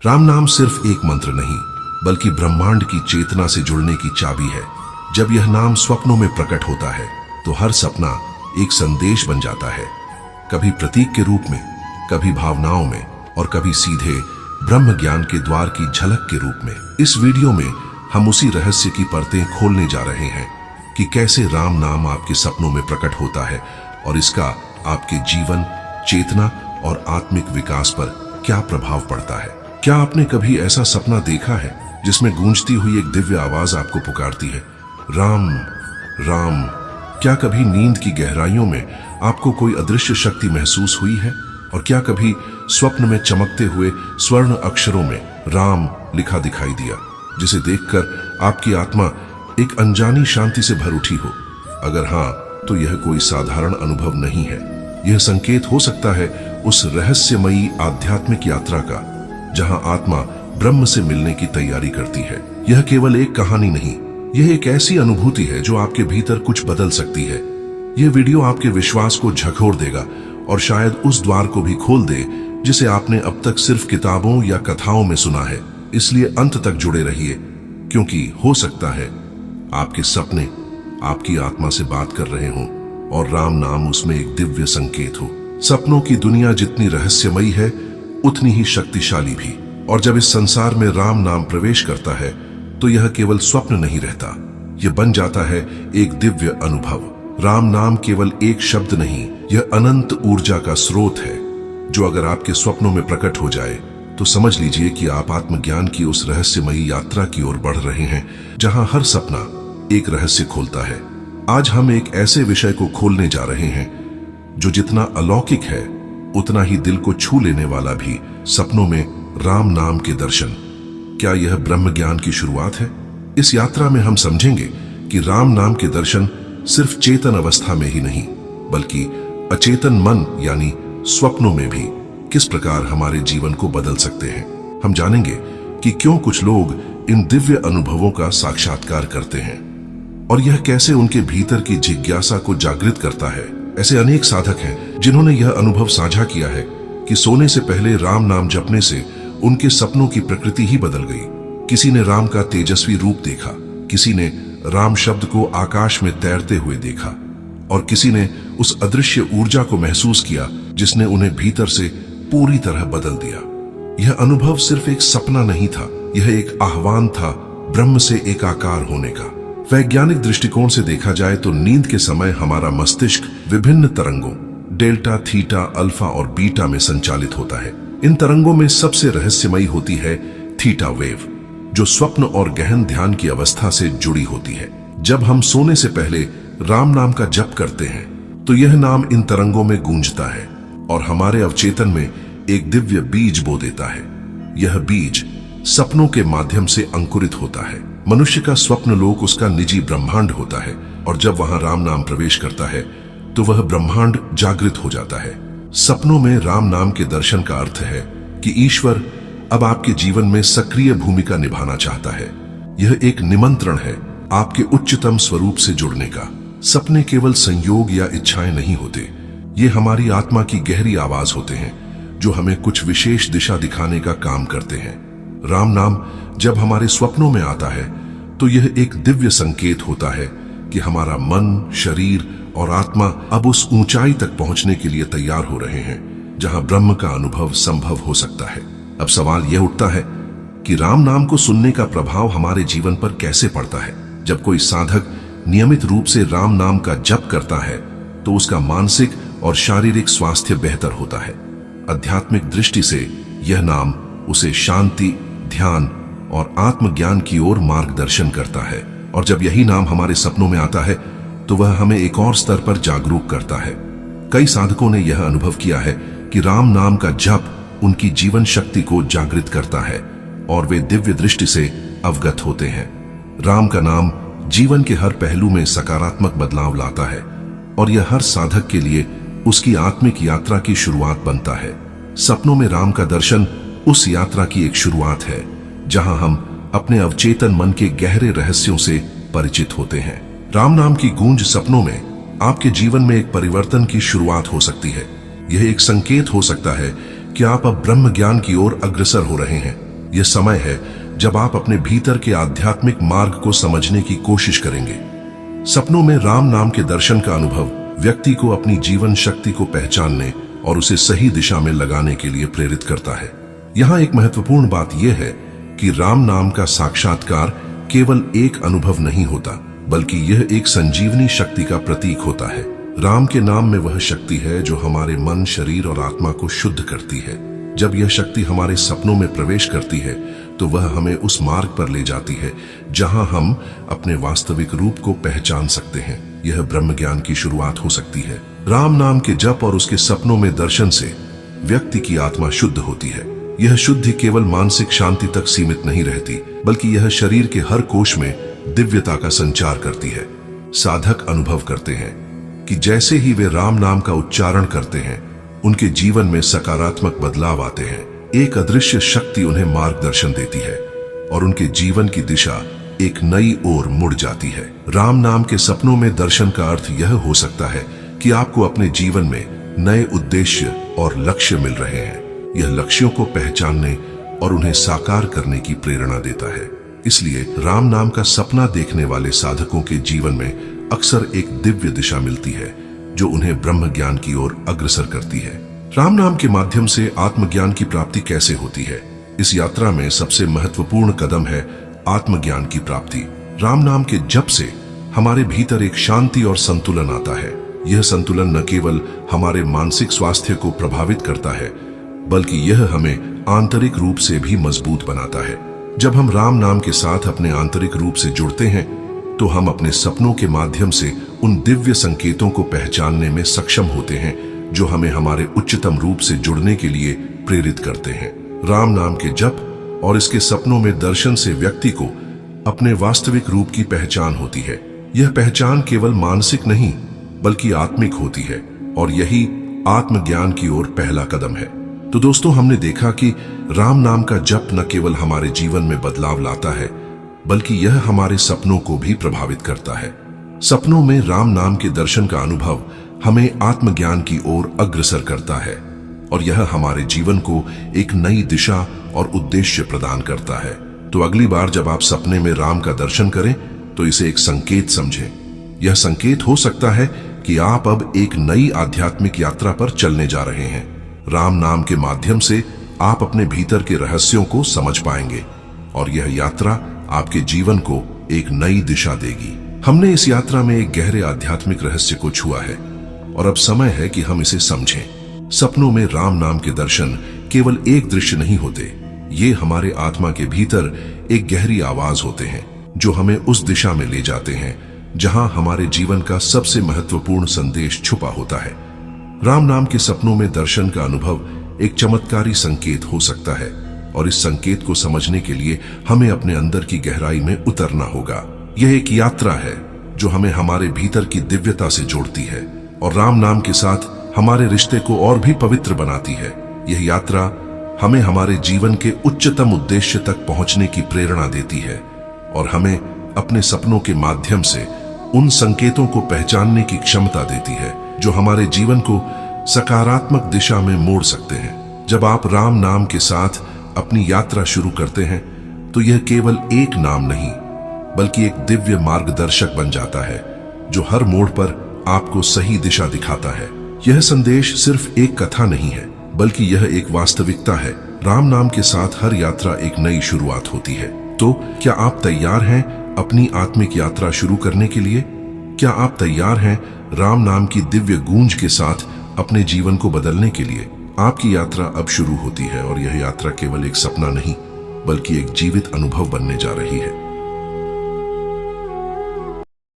राम नाम सिर्फ एक मंत्र नहीं, बल्कि ब्रह्मांड की चेतना से जुड़ने की चाबी है। जब यह नाम स्वप्नों में प्रकट होता है तो हर सपना एक संदेश बन जाता है, कभी प्रतीक के रूप में, कभी भावनाओं में और कभी सीधे ब्रह्म ज्ञान के द्वार की झलक के रूप में। इस वीडियो में हम उसी रहस्य की परतें खोलने जा रहे हैं कि कैसे राम नाम आपके सपनों में प्रकट होता है और इसका आपके जीवन, चेतना और आत्मिक विकास पर क्या प्रभाव पड़ता है। क्या आपने कभी ऐसा सपना देखा है जिसमें गूंजती हुई एक दिव्य आवाज आपको पुकारती है, राम राम? क्या कभी नींद की गहराइयों में आपको कोई अदृश्य शक्ति महसूस हुई है? और क्या कभी स्वप्न में चमकते हुए स्वर्ण अक्षरों में राम लिखा दिखाई दिया, जिसे देखकर आपकी आत्मा एक अनजानी शांति से भर उठी हो? अगर हाँ, तो यह कोई साधारण अनुभव नहीं है। यह संकेत हो सकता है उस रहस्यमयी आध्यात्मिक यात्रा का जहां आत्मा ब्रह्म से मिलने की तैयारी करती है। यह केवल एक कहानी नहीं, यह एक ऐसी अनुभूति है जो आपके भीतर कुछ बदल सकती है। यह वीडियो आपके विश्वास को झकझोर देगा और शायद उस द्वार को भी खोल दे जिसे आपने अब तक सिर्फ किताबों या कथाओं में सुना है। इसलिए अंत तक जुड़े रहिए, क्योंकि हो सकता है आपके सपने आपकी आत्मा से बात कर रहे हों और राम नाम उसमें एक दिव्य संकेत हो। सपनों की दुनिया जितनी रहस्यमयी है, उतनी ही शक्तिशाली भी। और जब इस संसार में राम नाम प्रवेश करता है तो यह केवल स्वप्न नहीं रहता, यह बन जाता है एक दिव्य अनुभव। राम नाम केवल एक शब्द नहीं, यह अनंत ऊर्जा का स्रोत है जो अगर आपके स्वप्नों में प्रकट हो जाए तो समझ लीजिए कि आप आत्मज्ञान की उस रहस्यमयी यात्रा की ओर बढ़ रहे हैं जहां हर सपना एक रहस्य खोलता है। आज हम एक ऐसे विषय को खोलने जा रहे हैं जो जितना अलौकिक है उतना ही दिल को छू लेने वाला भी। सपनों में राम नाम के दर्शन, क्या यह ब्रह्म ज्ञान की शुरुआत है? इस यात्रा में हम समझेंगे कि राम नाम के दर्शन सिर्फ चेतन अवस्था में ही नहीं, बल्कि अचेतन मन यानी स्वप्नों में भी किस प्रकार हमारे जीवन को बदल सकते हैं। हम जानेंगे कि क्यों कुछ लोग इन दिव्य अनुभवों का साक्षात्कार करते हैं और यह कैसे उनके भीतर की जिज्ञासा को जागृत करता है। ऐसे अनेक साधक हैं जिन्होंने यह अनुभव साझा किया है कि सोने से पहले राम नाम जपने से उनके सपनों की प्रकृति ही बदल गई। किसी ने राम का तेजस्वी रूप देखा, किसी ने राम शब्द को आकाश में तैरते हुए देखा और किसी ने उस अदृश्य ऊर्जा को महसूस किया जिसने उन्हें भीतर से पूरी तरह बदल दिया। यह अनुभव सिर्फ एक सपना नहीं था, यह एक आह्वान था ब्रह्म से एकाकार होने का। वैज्ञानिक दृष्टिकोण से देखा जाए तो नींद के समय हमारा मस्तिष्क विभिन्न तरंगों डेल्टा, थीटा, अल्फा और बीटा में संचालित होता है। इन तरंगों में सबसे रहस्यमयी होती है थीटा वेव, जो स्वप्न और गहन ध्यान की अवस्था से जुड़ी होती है। जब हम सोने से पहले राम नाम का जप करते हैं तो यह नाम इन तरंगों में गूंजता है और हमारे अवचेतन में एक दिव्य बीज बो देता है। यह बीज सपनों के माध्यम से अंकुरित होता है। मनुष्य का स्वप्न लोक उसका निजी ब्रह्मांड होता है और जब वहां राम नाम प्रवेश करता है तो वह ब्रह्मांड जागृत हो जाता है। सपनों में राम नाम के दर्शन का अर्थ है कि ईश्वर अब आपके जीवन में सक्रिय भूमिका निभाना चाहता है। यह एक निमंत्रण है आपके उच्चतम स्वरूप से जुड़ने का। सपने केवल संयोग या इच्छाएं नहीं होते, ये हमारी आत्मा की गहरी आवाज होते हैं जो हमें कुछ विशेष दिशा दिखाने का काम करते हैं। राम नाम जब हमारे स्वप्नों में आता है तो यह एक दिव्य संकेत होता है कि हमारा मन, शरीर और आत्मा अब उस ऊंचाई तक पहुंचने के लिए तैयार हो रहे हैं जहां ब्रह्म का अनुभव संभव हो सकता है। अब सवाल यह उठता है कि राम नाम को सुनने का प्रभाव हमारे जीवन पर कैसे पड़ता है। जब कोई साधक नियमित रूप से राम नाम का जप करता है तो उसका मानसिक और शारीरिक स्वास्थ्य बेहतर होता है। आध्यात्मिक दृष्टि से यह नाम उसे शांति, ध्यान और आत्मज्ञान की ओर मार्गदर्शन करता है। और जब यही नाम हमारे सपनों में आता है तो वह हमें एक और स्तर पर जागरूक करता है। कई साधकों ने यह अनुभव किया है कि राम नाम का जप उनकी जीवन शक्ति को जागृत करता है और वे दिव्य दृष्टि से अवगत होते हैं। राम का नाम जीवन के हर पहलू में सकारात्मक बदलाव लाता है और यह हर साधक के लिए उसकी आत्मिक यात्रा की शुरुआत बनता है। सपनों में राम का दर्शन उस यात्रा की एक शुरुआत है जहां हम अपने अवचेतन मन के गहरे रहस्यों से परिचित होते हैं। राम नाम की गूंज सपनों में आपके जीवन में एक परिवर्तन की शुरुआत हो सकती है। यह एक संकेत हो सकता है कि आप अब ब्रह्म ज्ञान की ओर अग्रसर हो रहे हैं। यह समय है जब आप अपने भीतर के आध्यात्मिक मार्ग को समझने की कोशिश करेंगे। सपनों में राम नाम के दर्शन का अनुभव व्यक्ति को अपनी जीवन शक्ति को पहचानने और उसे सही दिशा में लगाने के लिए प्रेरित करता है। यहाँ एक महत्वपूर्ण बात यह है कि राम नाम का साक्षात्कार केवल एक अनुभव नहीं होता, बल्कि यह एक संजीवनी शक्ति का प्रतीक होता है। राम के नाम में वह शक्ति है जो हमारे मन, शरीर और आत्मा को शुद्ध करती है। जब यह शक्ति हमारे सपनों में प्रवेश करती है तो वह हमें उस मार्ग पर ले जाती है जहां हम अपने वास्तविक रूप को पहचान सकते हैं। यह ब्रह्म ज्ञान की शुरुआत हो सकती है। राम नाम के जप और उसके सपनों में दर्शन से व्यक्ति की आत्मा शुद्ध होती है। यह शुद्धि केवल मानसिक शांति तक सीमित नहीं रहती, बल्कि यह शरीर के हर कोश में दिव्यता का संचार करती है। साधक अनुभव करते हैं कि जैसे ही वे राम नाम का उच्चारण करते हैं, उनके जीवन में सकारात्मक बदलाव आते हैं। एक अदृश्य शक्ति उन्हें मार्गदर्शन देती है और उनके जीवन की दिशा एक नई ओर मुड़ जाती है। राम नाम के सपनों में दर्शन का अर्थ यह हो सकता है कि आपको अपने जीवन में नए उद्देश्य और लक्ष्य मिल रहे हैं। यह लक्ष्यों को पहचानने और उन्हें साकार करने की प्रेरणा देता है। इसलिए राम नाम का सपना देखने वाले साधकों के जीवन में अक्सर एक दिव्य दिशा मिलती है जो उन्हें ब्रह्म ज्ञान की ओर अग्रसर करती है। राम नाम के माध्यम से आत्मज्ञान की प्राप्ति कैसे होती है? इस यात्रा में सबसे महत्वपूर्ण कदम है आत्मज्ञान की प्राप्ति। राम नाम के जप से हमारे भीतर एक शांति और संतुलन आता है। यह संतुलन न केवल हमारे मानसिक स्वास्थ्य को प्रभावित करता है, बल्कि यह हमें आंतरिक रूप से भी मजबूत बनाता है। जब हम राम नाम के साथ अपने आंतरिक रूप से जुड़ते हैं तो हम अपने सपनों के माध्यम से उन दिव्य संकेतों को पहचानने में सक्षम होते हैं जो हमें हमारे उच्चतम रूप से जुड़ने के लिए प्रेरित करते हैं। राम नाम के जप और इसके सपनों में दर्शन से व्यक्ति को अपने वास्तविक रूप की पहचान होती है। यह पहचान केवल मानसिक नहीं बल्कि आत्मिक होती है और यही आत्मज्ञान की ओर पहला कदम है। तो दोस्तों, हमने देखा कि राम नाम का जप न केवल हमारे जीवन में बदलाव लाता है, बल्कि यह हमारे सपनों को भी प्रभावित करता है। सपनों में राम नाम के दर्शन का अनुभव हमें आत्मज्ञान की ओर अग्रसर करता है और यह हमारे जीवन को एक नई दिशा और उद्देश्य प्रदान करता है। तो अगली बार जब आप सपने में राम का दर्शन करें तो इसे एक संकेत समझें। यह संकेत हो सकता है कि आप अब एक नई आध्यात्मिक यात्रा पर चलने जा रहे हैं। राम नाम के माध्यम से आप अपने भीतर के रहस्यों को समझ पाएंगे और यह यात्रा आपके जीवन को एक नई दिशा देगी। हमने इस यात्रा में एक गहरे आध्यात्मिक रहस्य को छुआ है और अब समय है कि हम इसे समझें। सपनों में राम नाम के दर्शन केवल एक दृश्य नहीं होते, ये हमारे आत्मा के भीतर एक गहरी आवाज होते हैं जो हमें उस दिशा में ले जाते हैं जहां हमारे जीवन का सबसे महत्वपूर्ण संदेश छुपा होता है। राम नाम के सपनों में दर्शन का अनुभव एक चमत्कारी संकेत हो सकता है और इस संकेत को समझने के लिए हमें अपने अंदर की गहराई में उतरना होगा। यह एक यात्रा है जो हमें हमारे भीतर की दिव्यता से जोड़ती है और राम नाम के साथ हमारे रिश्ते को और भी पवित्र बनाती है। यह यात्रा हमें हमारे जीवन के उच्चतम उद्देश्य तक पहुंचने की प्रेरणा देती है और हमें अपने सपनों के माध्यम से उन संकेतों को पहचानने की क्षमता देती है जो हमारे जीवन को सकारात्मक दिशा में मोड़ सकते हैं। जब आप राम नाम के साथ अपनी यात्रा शुरू करते हैं तो यह केवल एक नाम नहीं बल्कि एक दिव्य मार्गदर्शक बन जाता है जो हर मोड़ पर आपको सही दिशा दिखाता है। यह संदेश सिर्फ एक कथा नहीं है बल्कि यह एक वास्तविकता है। राम नाम के साथ हर यात्रा एक नई शुरुआत होती है। तो क्या आप तैयार हैं अपनी आत्मिक यात्रा शुरू करने के लिए? क्या आप तैयार हैं राम नाम की दिव्य गूंज के साथ अपने जीवन को बदलने के लिए? आपकी यात्रा अब शुरू होती है और यह यात्रा केवल एक सपना नहीं बल्कि एक जीवित अनुभव बनने जा रही है।